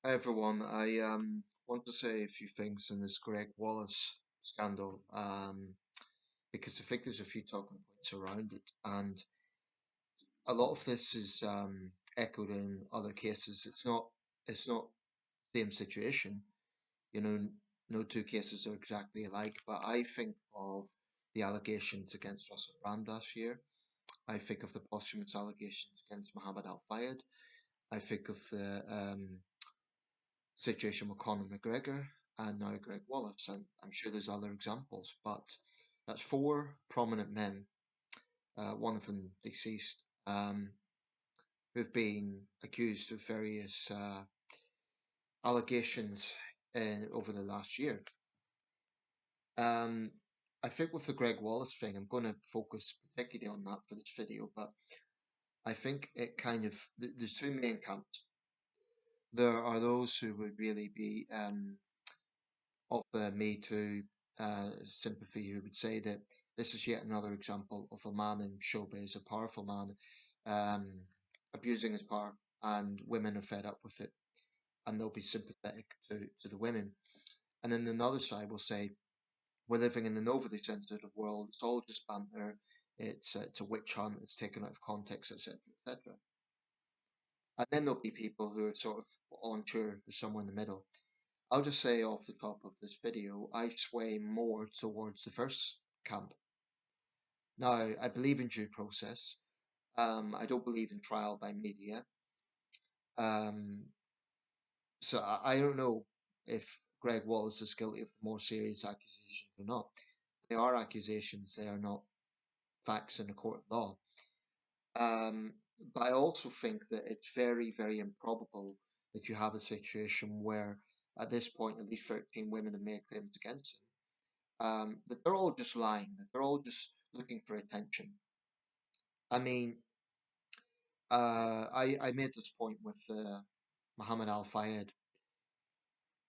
Hi everyone, I want to say a few things on this Gregg Wallace scandal because I think there's a few talking points around it, and a lot of this is echoed in other cases. It's not the same situation, you know. No two cases are exactly alike, but I think of the allegations against Russell Brand last year. I think of the posthumous allegations against Mohammed Al Fayed. I think of the situation with Conor McGregor and now Gregg Wallace, and I'm sure there's other examples, but that's four prominent men, one of them deceased, who've been accused of various allegations over the last year. Um, I think with the Gregg Wallace thing, I'm going to focus particularly on that for this video, but I think it kind of, there's two main camps. There are those who would really be of the Me Too sympathy, who would say that this is yet another example of a man in showbiz, a powerful man, um, abusing his power, and women are fed up with it, and they'll be sympathetic to the women. And then another side will say, we're living in an overly sensitive world, it's all just banter, it's a witch hunt, it's taken out of context, etc., etc. And then there'll be people who are sort of unsure, there's somewhere in the middle. I'll just say off the top of this video, I sway more towards the first camp. Now, I believe in due process. I don't believe in trial by media. Um, so I don't know if Gregg Wallace is guilty of the more serious accusations or not. They are accusations, they are not facts in a court of law. Um, but I also think that it's very, very improbable that you have a situation where, at this point, at least 13 women have made claims against him. That they're all just lying, that they're all just looking for attention. I mean, I made this point with the Muhammad Al Fayed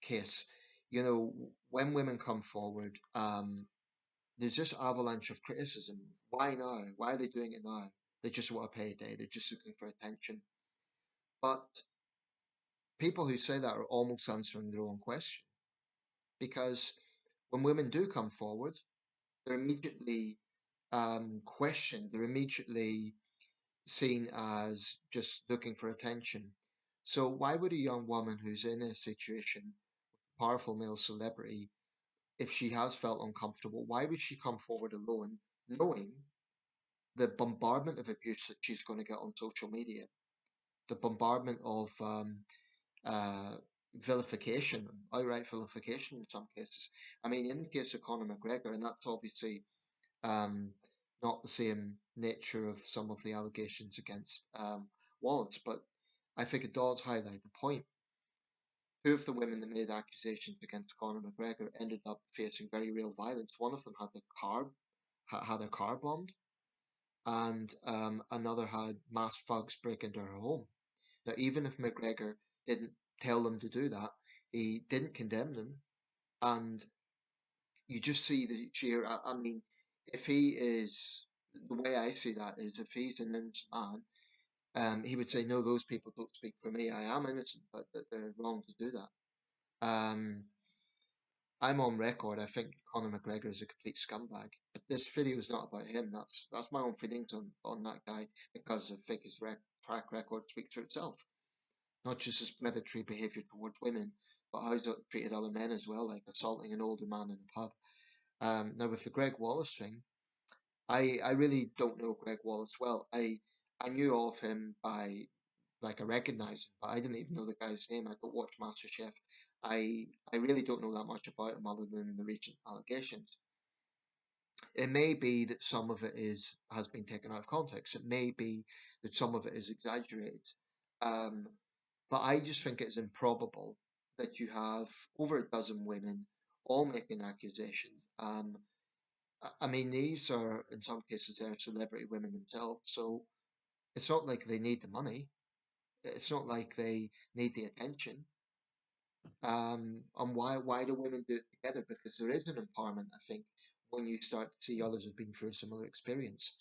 case. You know, when women come forward, there's this avalanche of criticism. Why now? Why are they doing it now? They just want a payday. They're just looking for attention. But people who say that are almost answering their own question, because when women do come forward, they're immediately questioned. They're immediately seen as just looking for attention. So why would a young woman who's in a situation, powerful male celebrity, if she has felt uncomfortable, why would she come forward alone, knowing the bombardment of abuse that she's going to get on social media, the bombardment of uh, vilification, outright vilification in some cases. I mean, in the case of Conor McGregor, and that's obviously um, not the same nature of some of the allegations against Wallace, but I think it does highlight the point. Two of the women that made accusations against Conor McGregor ended up facing very real violence. One of them had had a car bombed, and another had masked thugs break into her home. Now, even if McGregor didn't tell them to do that, he didn't condemn them, and you just see the sheer. I mean, if he is the way I see that is, if he's an innocent man, he would say, "No, those people don't speak for me. I am innocent, but that they're wrong to do that." Um, I'm on record. I think Conor McGregor is a complete scumbag. But this video is not about him. That's my own feelings on that guy, because I think his track record speaks for itself. Not just his predatory behaviour towards women, but how he's treated other men as well, like assaulting an older man in a pub. Now with the Gregg Wallace thing, I really don't know Gregg Wallace well. I knew of him by, like, I recognise him, but I didn't even know the guy's name. I don't watch MasterChef. I really don't know that much about him other than the recent allegations. It may be that some of it has been taken out of context. It may be that some of it is exaggerated. Um, but I just think it's improbable that you have over a dozen women all making accusations. I mean, these are, in some cases, they're celebrity women themselves, so it's not like they need the money. It's not like they need the attention. And why do women do it together? Because there is an empowerment, I think, when you start to see others have been through a similar experience.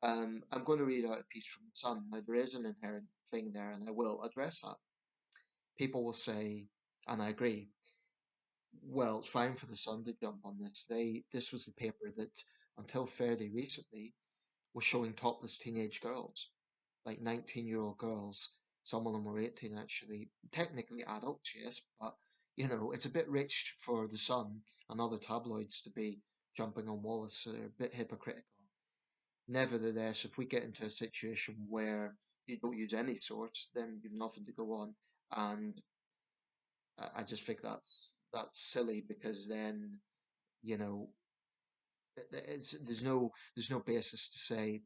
I'm going to read out a piece from the Sun. Now, there is an inherent thing there, and I will address that. people will say, and I agree, well, it's fine for the Sun to jump on this. This was the paper that, until fairly recently, was showing topless teenage girls, like 19-year-old girls. Some of them were 18, actually. Technically adults, yes, but it's a bit rich for the Sun and other tabloids to be jumping on Wallace, so they're a bit hypocritical. Nevertheless, if we get into a situation where you don't use any source, then you've nothing to go on, and I just think that's silly because then you know there's no basis to say,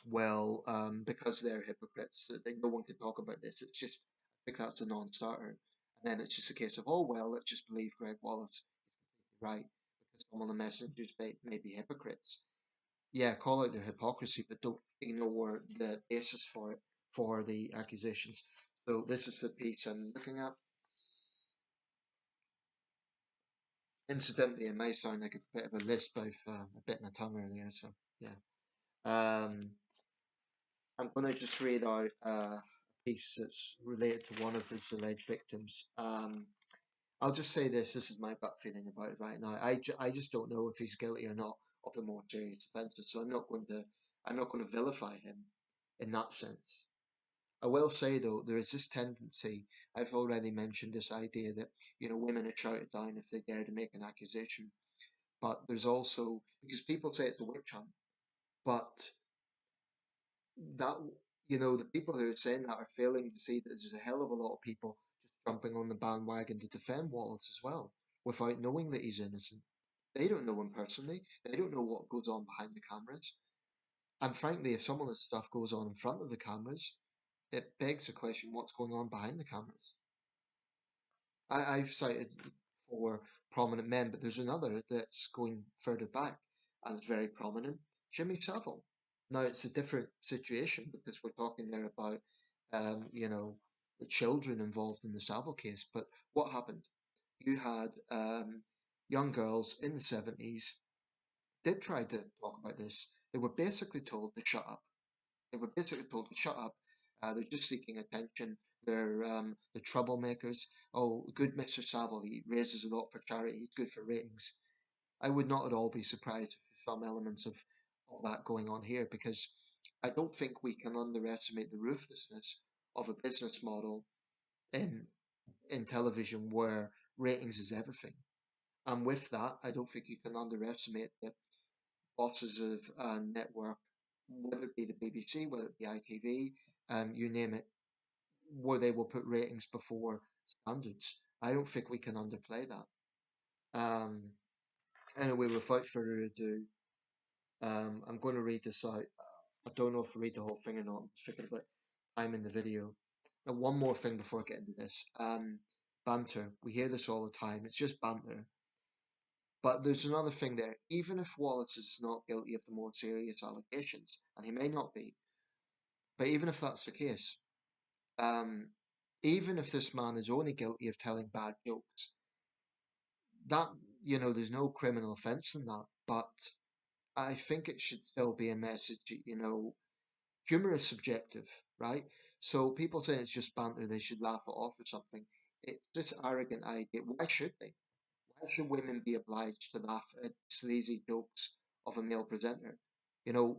well, because they're hypocrites, that no one can talk about this. It's just, I think that's a non-starter. And then it's just a case of, oh, well, let's just believe Gregg Wallace. Right, because some of the messengers may be hypocrites. Yeah, call out their hypocrisy, but don't ignore the basis for it, for the accusations. So this is the piece I'm looking at. Incidentally, it may sound like a bit of a lisp. I bit my tongue earlier, so yeah. Um, I'm going to just read out a piece that's related to one of his alleged victims. I'll just say this: this is my gut feeling about it right now. I just don't know if he's guilty or not of the more serious offences. So I'm not going to vilify him in that sense. I will say though, there is this tendency. I've already mentioned this idea that women are shouted down if they dare to make an accusation. But there's also, because people say it's a witch hunt, but that the people who are saying that are failing to see that there's a hell of a lot of people just jumping on the bandwagon to defend Wallace as well, without knowing that he's innocent. They don't know him personally. They don't know what goes on behind the cameras. And frankly, if some of this stuff goes on in front of the cameras, it begs the question: what's going on behind the cameras? I've cited four prominent men, but there's another that's going further back and is very prominent: Jimmy Savile. Now it's a different situation because we're talking there about, the children involved in the Savile case. But what happened? You had young girls in the 70s did try to talk about this. They were basically told to shut up. They were basically told to shut up. They're just seeking attention. They're troublemakers. Oh, good Mr. Savile, he raises a lot for charity. He's good for ratings. I would not at all be surprised if there's some elements of that going on here, because I don't think we can underestimate the ruthlessness of a business model in television where ratings is everything. And with that, I don't think you can underestimate the bosses of a network, whether it be the BBC, whether it be ITV, you name it, where they will put ratings before standards. I don't think we can underplay that. Anyway, without further ado, I'm going to read this out. I don't know if I read the whole thing or not. I'm thinking about time in the video. And one more thing before I get into this. Banter. We hear this all the time. It's just banter. But there's another thing there. Even if Wallace is not guilty of the more serious allegations, and he may not be, but even if that's the case, um, even if this man is only guilty of telling bad jokes, that, there's no criminal offence in that. But I think it should still be a message. Humor is subjective, right? So people saying it's just banter, they should laugh it off or something. It's this arrogant idea. Why should they? Why should women be obliged to laugh at sleazy jokes of a male presenter?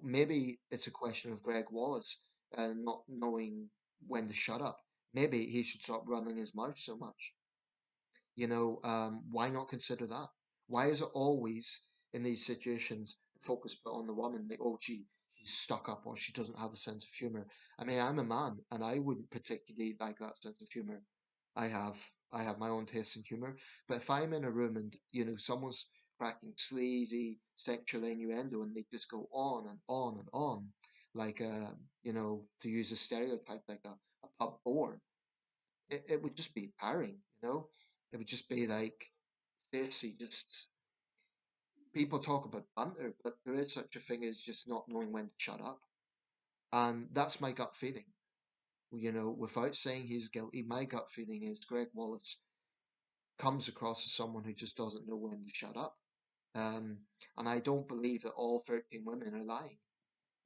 Maybe it's a question of Gregg Wallace not knowing when to shut up. Maybe he should stop running his mouth so much. Why not consider that? Why is it always in these situations focus put on the woman? Like, oh, she's stuck up or she doesn't have a sense of humor. I mean, I'm a man and I wouldn't particularly like that sense of humor. I have my own taste in humor, but if I'm in a room and someone's cracking sleazy sexual innuendo and they just go on and on and on, like to use a stereotype, like a pub bore, it would just be tiring. It would just be like seriously, just people talk about banter, but there is such a thing as just not knowing when to shut up, and that's my gut feeling. Without saying he's guilty, my gut feeling is Gregg Wallace comes across as someone who just doesn't know when to shut up. Um, and I don't believe that all 13 women are lying.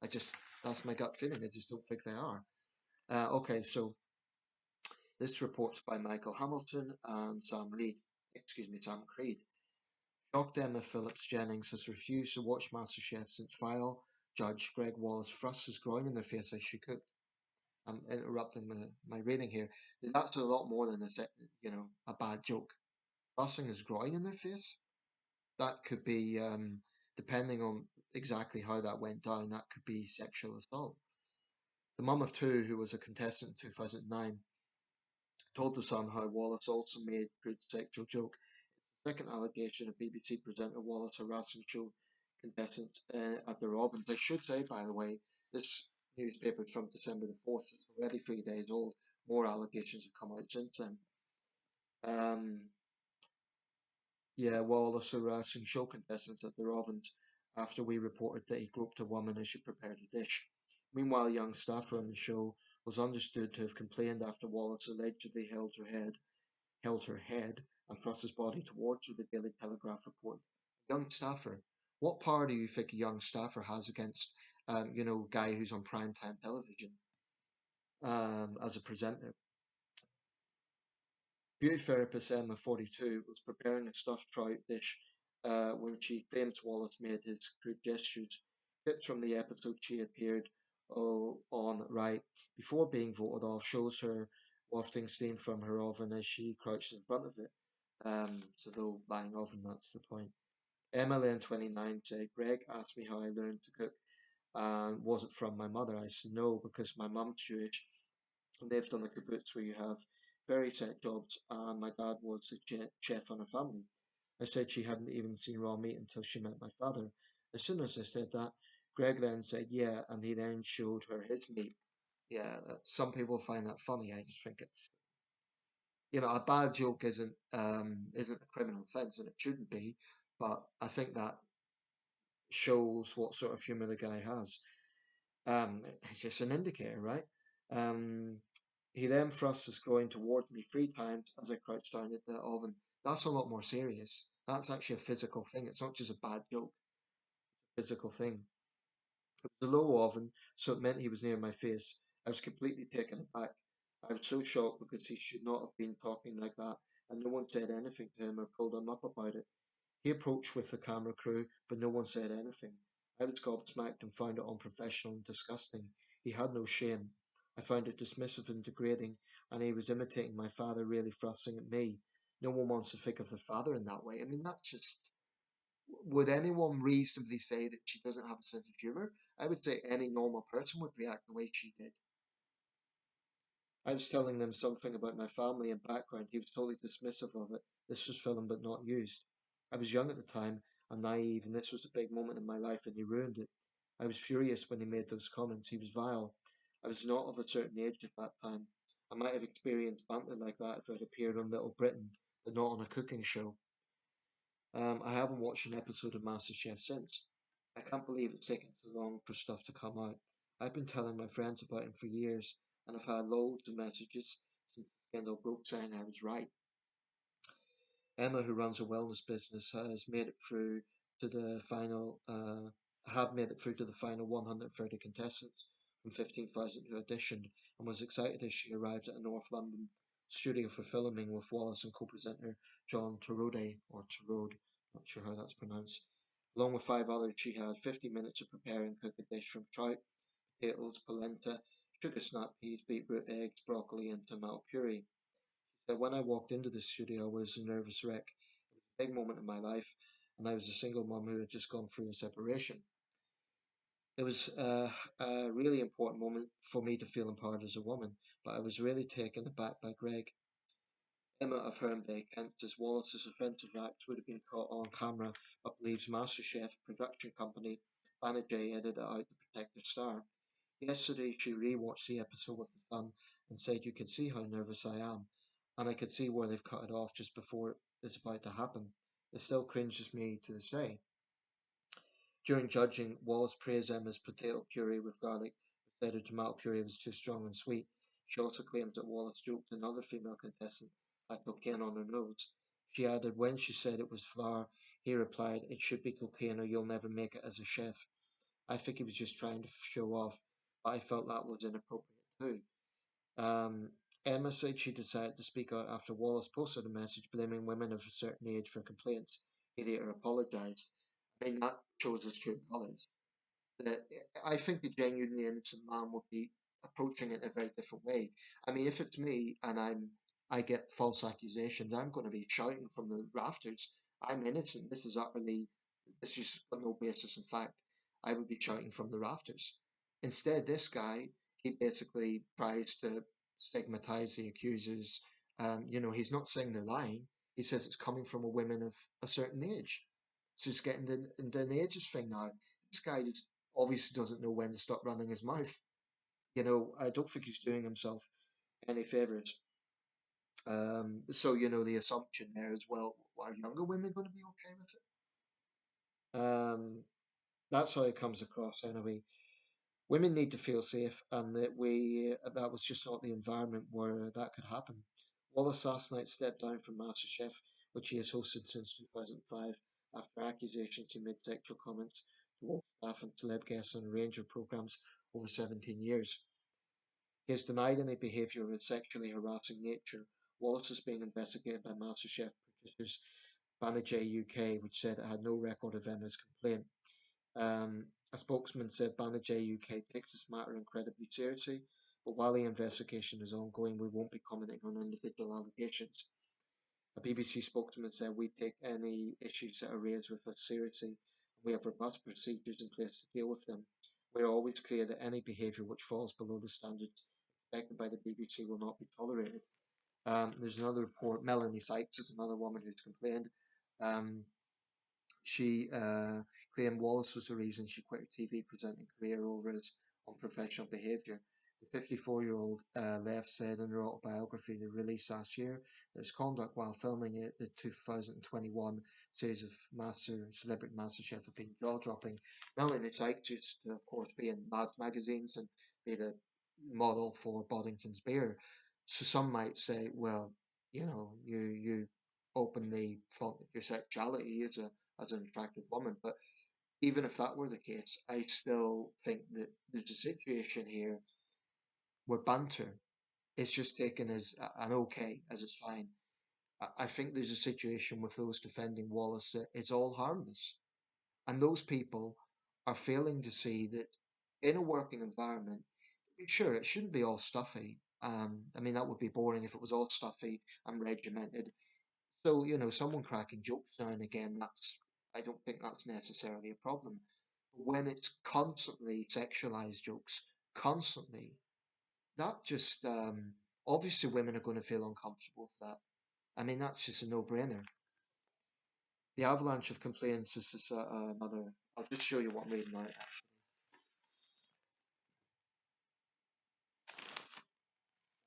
I just, that's my gut feeling. I just don't think they are. Okay, so This report's by Michael Hamilton and Sam Creed. Shocked Emma Phillips Jennings has refused to watch MasterChef since vile judge Gregg Wallace thrusts his groin in their face as she cooked. I'm interrupting my reading here. That's a lot more than a bad joke. Thrusting his groin in their face? That could be, depending on exactly how that went down, that could be sexual assault. The mum of two, who was a contestant in 2009, told The Sun how Wallace also made crude sexual joke. Second allegation of BBC presenter Wallace harassing show contestants at their ovens. I should say, by the way, this newspaper is from December the 4th. It's already 3 days old. More allegations have come out since then. Um, yeah, Wallace harassing show contestants at their ovens after we reported that he groped a woman as she prepared a dish. Meanwhile, a young staffer on the show was understood to have complained after Wallace allegedly held her head and thrust his body towards her, the Daily Telegraph report. Young staffer. What power do you think a young staffer has against, guy who's on primetime television as a presenter? Beauty therapist Emma, 42, was preparing a stuffed trout dish when she claims Wallace made his crude gestures. Clips from the episode she appeared on right before being voted off shows her wafting steam from her oven as she crouched in front of it. So the lying oven, that's the point. Emma Lane, 29, said, Greg asked me how I learned to cook and was it from my mother? I said, no, because my mum's Jewish lived on the kibbutz where you have very set jobs, and my dad was the chef on a family. I said she hadn't even seen raw meat until she met my father. As soon as I said that, Greg then said, yeah, and he then showed her his meat. Yeah, some people find that funny. I just think it's, a bad joke isn't a criminal offence, and it shouldn't be. But I think that shows what sort of humour the guy has. It's just an indicator, right? Um, he then thrusts his groin towards me 3 times as I crouched down at the oven. That's a lot more serious. That's actually a physical thing. It's not just a bad joke. It's a physical thing. It was a low oven, so it meant he was near my face. I was completely taken aback. I was so shocked because he should not have been talking like that, and no one said anything to him or pulled him up about it. He approached with the camera crew, but no one said anything. I was gobsmacked and found it unprofessional and disgusting. He had no shame. I found it dismissive and degrading, and he was imitating my father, really thrusting at me. No one wants to think of the father in that way. I mean, that's just. Would anyone reasonably say that she doesn't have a sense of humour? I would say any normal person would react the way she did. I was telling them something about my family and background. He was totally dismissive of it. This was filmed but not used. I was young at the time and naive, and this was a big moment in my life, and he ruined it. I was furious when he made those comments. He was vile. I was not of a certain age at that time. I might have experienced banter like that if I'd appeared on Little Britain, but not on a cooking show. I haven't watched an episode of MasterChef since. I can't believe it's taken so long for stuff to come out. I've been telling my friends about him for years, and I've had loads of messages since the scandal broke saying I was right. Emma, who runs a wellness business, has made it through to the final. Had made it through to the final 130 contestants from 15,000 who auditioned, and was excited as she arrived at a North London studio for filming with Wallace and co-presenter John Torode or Torode, not sure how that's pronounced. Along with 5 others, she had 50 minutes to prepare and cook a dish from trout, potatoes, polenta, sugar snap peas, beetroot, eggs, broccoli, and tomato puree. So when I walked into the studio, I was a nervous wreck. It was a big moment in my life, and I was a single mum who had just gone through a separation. It was a really important moment for me to feel empowered as a woman, but I was really taken aback by Greg. Emma of Hernbay, Kent, says Wallace's offensive acts would have been caught on camera, but believes MasterChef production company Banijay edited it out to protect their star. Yesterday, she rewatched the episode with the Sun and said, you can see how nervous I am, and I could see where they've cut it off just before it's about to happen. It still cringes me to this day. During judging, Wallace praised Emma's potato puree with garlic, but said her tomato puree was too strong and sweet. She also claims that Wallace joked another female contestant had cocaine on her nose. She added, when she said it was flour, he replied, it should be cocaine or you'll never make it as a chef. I think he was just trying to show off, but I felt that was inappropriate too. Um, Emma said she decided to speak out after Wallace posted a message blaming women of a certain age for complaints. He later apologised. I mean, that shows his true colours. That I think the genuinely innocent man would be approaching it in a very different way. I mean, if it's me and I get false accusations, I'm going to be shouting from the rafters, "I'm innocent. This is utterly, this is got no basis in fact." I would be shouting from the rafters. Instead, this guy, he basically tries to stigmatize the accusers. He's not saying they're lying. He says it's coming from a woman of a certain age. So he's getting into an ages thing now. This guy just obviously doesn't know when to stop running his mouth. I don't think he's doing himself any favors. The assumption there as well, are younger women going to be okay with it? That's how it comes across anyway. Women need to feel safe, and that was just not the environment where that could happen. Wallace last night stepped down from MasterChef, which he has hosted since 2005, after accusations he made sexual comments towards staff and celeb guests on a range of programs over 17 years. He has denied any behaviour of a sexually harassing nature. Wallace is being investigated by MasterChef producers Banijay UK, which said it had no record of Emma's complaint. A spokesman said Banijay UK takes this matter incredibly seriously, but while the investigation is ongoing, we won't be commenting on individual allegations. A BBC spokesman said we take any issues that are raised with us seriously, and we have robust procedures in place to deal with them. We are always clear that any behaviour which falls below the standards expected by the BBC will not be tolerated. There's another report. Melanie Sykes is another woman who's complained. Um, she claimed Wallace was the reason she quit her TV presenting career over his unprofessional behaviour. The 54-year-old left said in her autobiography released last year that his conduct while filming the 2021 series of Celebrity MasterChef have been jaw-dropping. Melanie Sykes used to, of course, be in lads magazines and be the model for Boddington's beer. So some might say, well, you openly flaunt your sexuality as an attractive woman. But even if that were the case, I still think that there's a situation here where banter is just taken as an okay, as it's fine. I think there's a situation with those defending Wallace that it's all harmless. And those people are failing to see that in a working environment, sure, it shouldn't be all stuffy. I mean, that would be boring if it was all stuffy and regimented. So, someone cracking jokes now and again, I don't think that's necessarily a problem. But when it's constantly sexualized jokes, constantly, that just, obviously women are going to feel uncomfortable with that. I mean, that's just a no-brainer. The avalanche of complaints is just another, I'll just show you what I'm reading out, actually.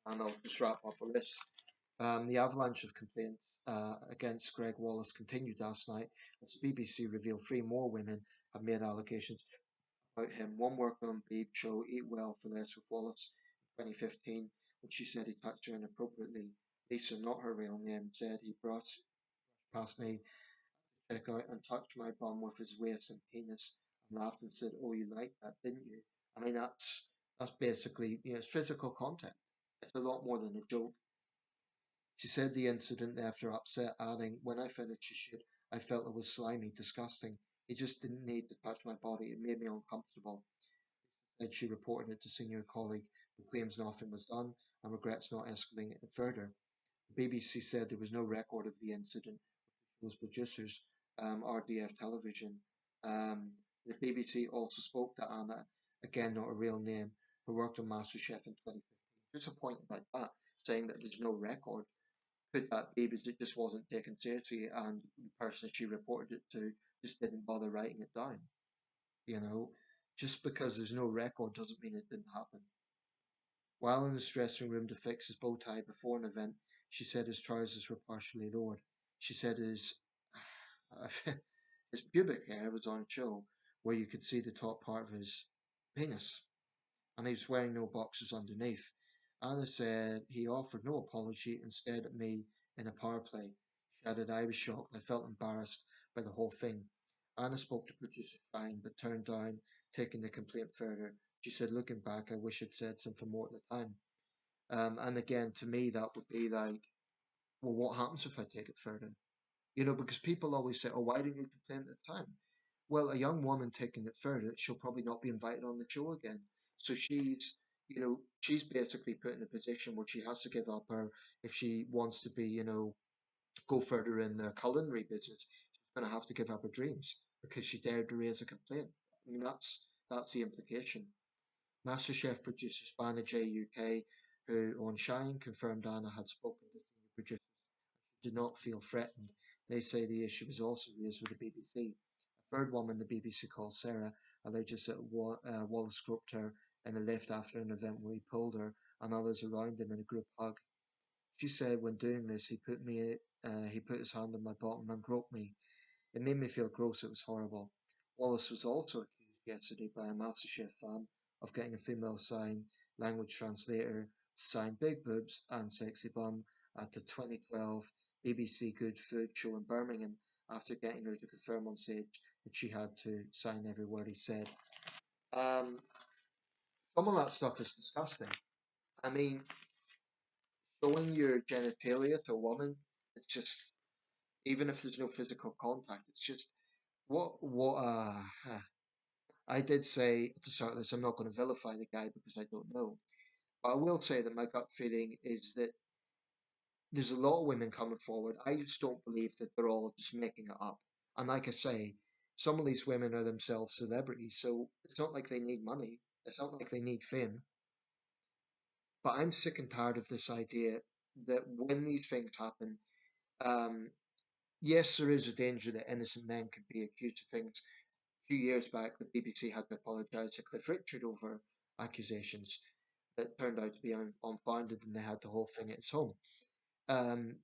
And I'll just wrap up with this. The avalanche of complaints against Gregg Wallace continued last night as the BBC revealed three more women have made allegations about him. One worked on Babe show Eat Well for Less with Wallace in 2015 when she said he touched her inappropriately. Lisa, not her real name, said he brushed past me to check out and touched my bum with his waist and penis and laughed and said, "Oh, you liked that, didn't you?" I mean, that's basically, it's physical contact. It's a lot more than a joke. She said the incident left her upset, adding, "When I finished his shit, I felt it was slimy, disgusting. He just didn't need to touch my body. It made me uncomfortable." Said she reported it to senior colleague who claims nothing was done and regrets not escalating it further. The BBC said there was no record of the incident. Those producers, RDF Television. The BBC also spoke to Anna, again not a real name, who worked on MasterChef in 2015. Just a point about that, saying that there's no record. Could that be because it just wasn't taken seriously and the person she reported it to just didn't bother writing it down? You know, just because there's no record doesn't mean it didn't happen. While in his dressing room to fix his bow tie before an event, she said his trousers were partially lowered. She said his pubic hair was on show, where you could see the top part of his penis, and he was wearing no boxers underneath. Anna said he offered no apology and stared at me in a power play. She added, "I was shocked. I felt embarrassed by the whole thing." Anna spoke to producer Shine, but turned down taking the complaint further. She said, "Looking back, I wish I'd said something more at the time." And again, to me, that would be like, well, what happens if I take it further? Because people always say, oh, why didn't you complain at the time? Well, a young woman taking it further, she'll probably not be invited on the show again. So she's basically put in a position where she has to give up her, if she wants to be, go further in the culinary business, she's going to have to give up her dreams because she dared to raise a complaint. I mean, that's the implication. MasterChef producer Spanner J UK, who on Shine confirmed Anna had spoken to senior producers, did not feel threatened. They say the issue was also raised with the BBC. A third woman the BBC called Sarah alleges that Wallace groped her in a lift after an event where he pulled her and others around him in a group hug. She said when doing this, he put his hand on my bottom and groped me. It made me feel gross. It was horrible. Wallace was also accused yesterday by a MasterChef fan of getting a female sign language translator to sign big boobs and sexy bum at the 2012 BBC Good Food show in Birmingham after getting her to confirm on stage that she had to sign every word he said. Um, some of that stuff is disgusting. I mean, showing your genitalia to a woman, it's just, even if there's no physical contact, it's just, I did say at the start of this, I'm not going to vilify the guy because I don't know. But I will say that my gut feeling is that there's a lot of women coming forward. I just don't believe that they're all just making it up. And like I say, some of these women are themselves celebrities, so it's not like they need money. It's not like they need fame. But I'm sick and tired of this idea that when these things happen, um, yes, there is a danger that innocent men can be accused of things. A few years back, the BBC had to apologise to Cliff Richard over accusations that turned out to be unfounded, and they had the whole thing at his home. Um,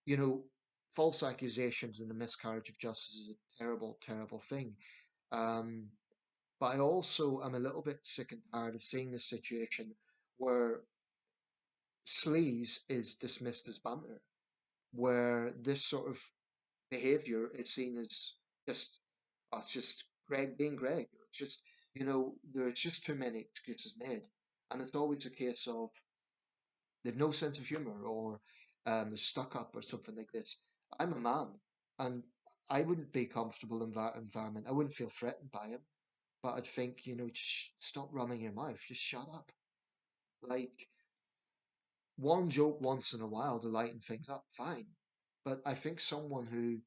you know, false accusations and a miscarriage of justice is a terrible, terrible thing. Um, but I also am a little bit sick and tired of seeing this situation where sleaze is dismissed as banter, where this sort of behavior is seen as just, oh, it's just Greg being Greg. It's just, there's just too many excuses made. And it's always a case of they've no sense of humor, or they're stuck up or something like this. I'm a man, and I wouldn't be comfortable in that environment. I wouldn't feel threatened by him, but I'd think, just stop running your mouth. Just shut up. Like, one joke once in a while to lighten things up, fine. But I think someone who,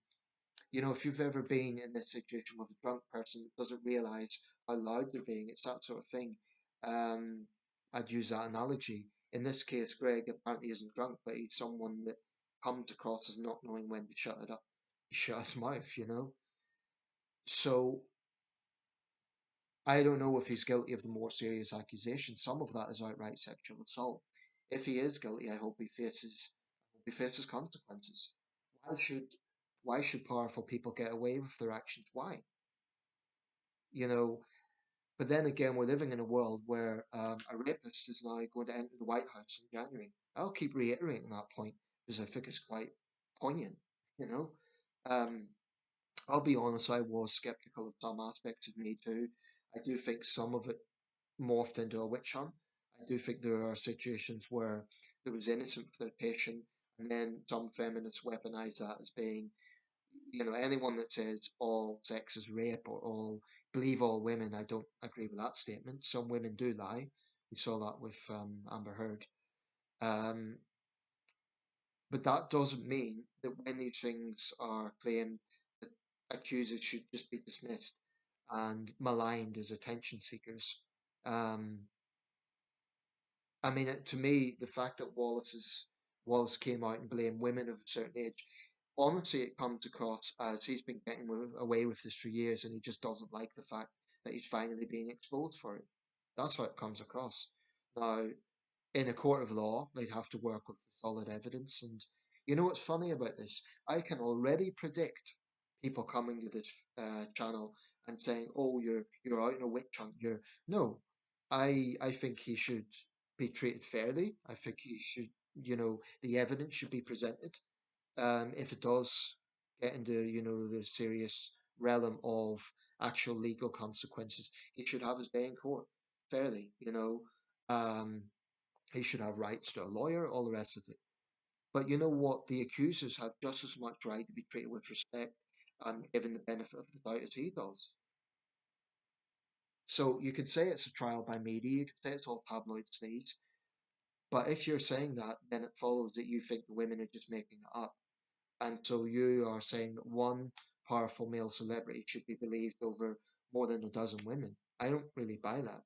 if you've ever been in this situation with a drunk person that doesn't realize how loud they're being, it's that sort of thing. Um, I'd use that analogy. In this case, Greg apparently isn't drunk, but he's someone that comes across as not knowing when to shut it up. He shut his mouth. So I don't know if he's guilty of the more serious accusations. Some of that is outright sexual assault. If he is guilty, I hope he faces consequences. Why should why should powerful people get away with their actions? Why? You know, but then again, we're living in a world where a rapist is now going to enter the White House in January. I'll keep reiterating that point because I think it's quite poignant. You know, um, I'll be honest, I was skeptical of some aspects of Me Too. I do think some of it morphed into a witch hunt. I do think there are situations where there was innocent flirtation, and then some feminists weaponize that as being, anyone that says all sex is rape or all believe all women. I don't agree with that statement. Some women do lie. We saw that with Amber Heard. Um, but that doesn't mean that when these things are claimed, that accusers should just be dismissed and maligned as attention seekers. Um, I mean, to me, the fact that Wallace came out and blamed women of a certain age, honestly, it comes across as he's been getting away with this for years, and he just doesn't like the fact that he's finally being exposed for it. That's how it comes across. Now, in a court of law, they'd have to work with solid evidence. And you know what's funny about this? I can already predict people coming to this channel and saying, "Oh, you're out in a witch hunt." No. I think he should be treated fairly. I think he should, the evidence should be presented. If it does get into, the serious realm of actual legal consequences, he should have his day in court fairly. Um, He should have rights to a lawyer, all the rest of it. But you know what? The accusers have just as much right to be treated with respect and given the benefit of the doubt as he does. So you could say it's a trial by media, you could say it's all tabloid sleaze, but if you're saying that, then it follows that you think the women are just making it up. And so you are saying that one powerful male celebrity should be believed over more than a dozen women. I don't really buy that.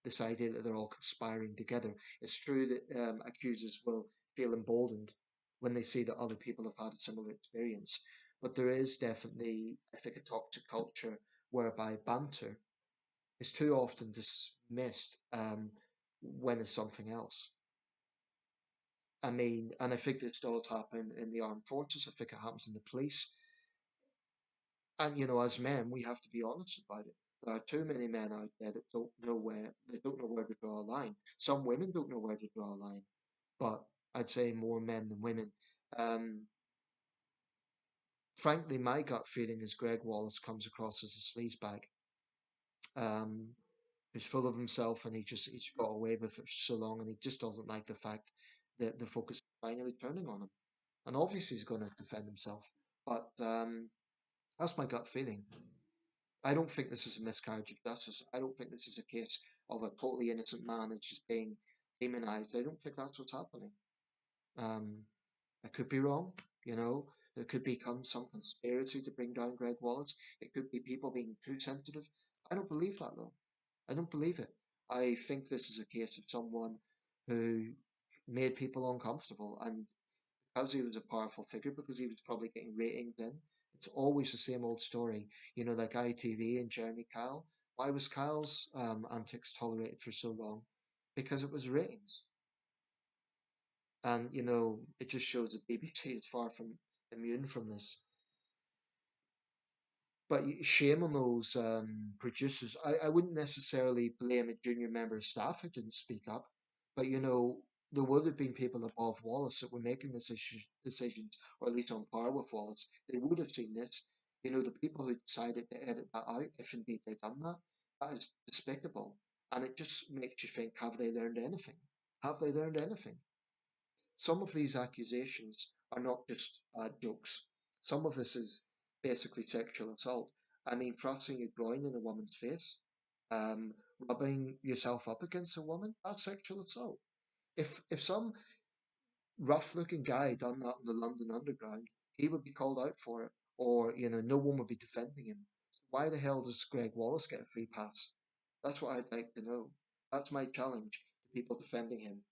This idea that they're all conspiring together. It's true that accusers will feel emboldened when they see that other people have had a similar experience, but there is definitely, I think, a toxic culture whereby banter is too often dismissed when it's something else. I mean, and I think this does happen in the armed forces. I think it happens in the police. And as men, we have to be honest about it. There are too many men out there that don't know where to draw a line. Some women don't know where to draw a line, but I'd say more men than women. Um, Frankly, my gut feeling is Gregg Wallace comes across as a sleazebag, um, who's full of himself, and he's got away with it for so long, and he just doesn't like the fact that the focus is finally turning on him. And obviously, he's going to defend himself, but that's my gut feeling. I don't think this is a miscarriage of justice. I don't think this is a case of a totally innocent man that's just being demonized. I don't think that's what's happening. Um, I could be wrong, you know. There could be some conspiracy to bring down Gregg Wallace. It could be people being too sensitive. I don't believe that though. I don't believe it. I think this is a case of someone who made people uncomfortable, and because he was a powerful figure, because he was probably getting ratings in. It's always the same old story, like ITV and Jeremy Kyle. Why was Kyle's antics tolerated for so long? Because it was ratings. And, it just shows that BBC is far from immune from this. But shame on those producers. I wouldn't necessarily blame a junior member of staff who didn't speak up, but there would have been people above Wallace that were making this decisions, or at least on par with Wallace. They would have seen this. The people who decided to edit that out, if indeed they done that, that is despicable. And it just makes you think: have they learned anything? Have they learned anything? Some of these accusations are not just jokes. Some of this is basically sexual assault. I mean, thrusting your groin in a woman's face, um, rubbing yourself up against a woman, that's sexual assault. If some rough-looking guy done that in the London Underground, he would be called out for it, or no one would be defending him. Why the hell does Gregg Wallace get a free pass? That's what I'd like to know. That's my challenge to people defending him.